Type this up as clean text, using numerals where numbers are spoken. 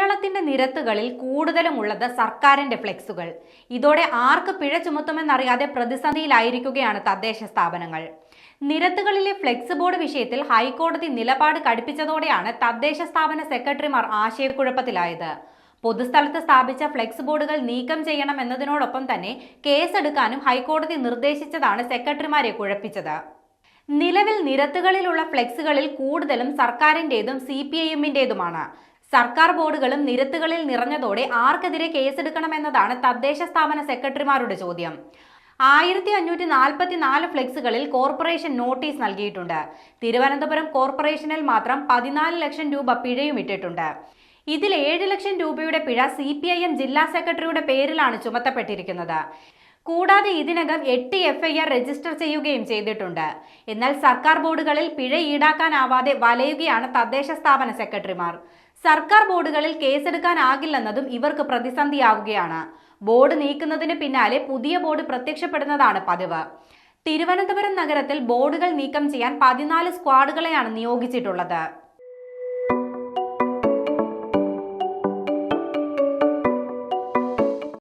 കേരളത്തിന്റെ നിരത്തുകളിൽ കൂടുതലും ഉള്ളത് സർക്കാരിന്റെ ഫ്ലെക്സുകൾ. ഇതോടെ ആർക്ക് പിഴ ചുമത്തുമെന്നറിയാതെ പ്രതിസന്ധിയിലായിരിക്കുകയാണ് തദ്ദേശ സ്ഥാപനങ്ങൾ. നിരത്തുകളിലെ ഫ്ലെക്സ് ബോർഡ് വിഷയത്തിൽ ഹൈക്കോടതി നിലപാട് കടുപ്പിച്ചതോടെയാണ് തദ്ദേശ സ്ഥാപന സെക്രട്ടറിമാർ ആശയക്കുഴപ്പത്തിലായത്. പൊതുസ്ഥലത്ത് സ്ഥാപിച്ച ഫ്ലെക്സ് ബോർഡുകൾ നീക്കം ചെയ്യണമെന്നതിനോടൊപ്പം തന്നെ കേസെടുക്കാനും ഹൈക്കോടതി നിർദ്ദേശിച്ചതാണ് സെക്രട്ടറിമാരെ കുഴപ്പിച്ചത്. നിലവിൽ നിരത്തുകളിലുള്ള ഫ്ലെക്സുകളിൽ കൂടുതലും സർക്കാരിന്റേതും CPIMന്റേതുമാണ്. സർക്കാർ ബോർഡുകളും നിരത്തുകളിൽ നിറഞ്ഞതോടെ ആർക്കെതിരെ കേസെടുക്കണമെന്നതാണ് തദ്ദേശ സ്ഥാപന സെക്രട്ടറിമാരുടെ ചോദ്യം. 1544 ഫ്ലെക്സുകളിൽ കോർപ്പറേഷൻ നോട്ടീസ് നൽകിയിട്ടുണ്ട്. തിരുവനന്തപുരം കോർപ്പറേഷനിൽ മാത്രം 14 ലക്ഷം രൂപ പിഴയും ഇട്ടിട്ടുണ്ട്. ഇതിൽ 7 ലക്ഷം രൂപയുടെ പിഴ CPIM ജില്ലാ സെക്രട്ടറിയുടെ പേരിലാണ് ചുമത്തപ്പെട്ടിരിക്കുന്നത്. കൂടാതെ ഇതിനകം 8 FIR രജിസ്റ്റർ ചെയ്യുകയും ചെയ്തിട്ടുണ്ട്. എന്നാൽ സർക്കാർ ബോർഡുകളിൽ പിഴ ഈടാക്കാനാവാതെ വലയുകയാണ് തദ്ദേശ സ്ഥാപന സെക്രട്ടറിമാർ. സർക്കാർ ബോർഡുകളിൽ കേസെടുക്കാനാകില്ലെന്നതും ഇവർക്ക് പ്രതിസന്ധിയാവുകയാണ്. ബോർഡ് നീക്കുന്നതിന് പിന്നാലെ പുതിയ ബോർഡ് പ്രത്യക്ഷപ്പെടുന്നതാണ് പതിവ്. തിരുവനന്തപുരം നഗരത്തിൽ ബോർഡുകൾ നീക്കം ചെയ്യാൻ 14 സ്ക്വാഡുകളെയാണ് നിയോഗിച്ചിട്ടുള്ളത്.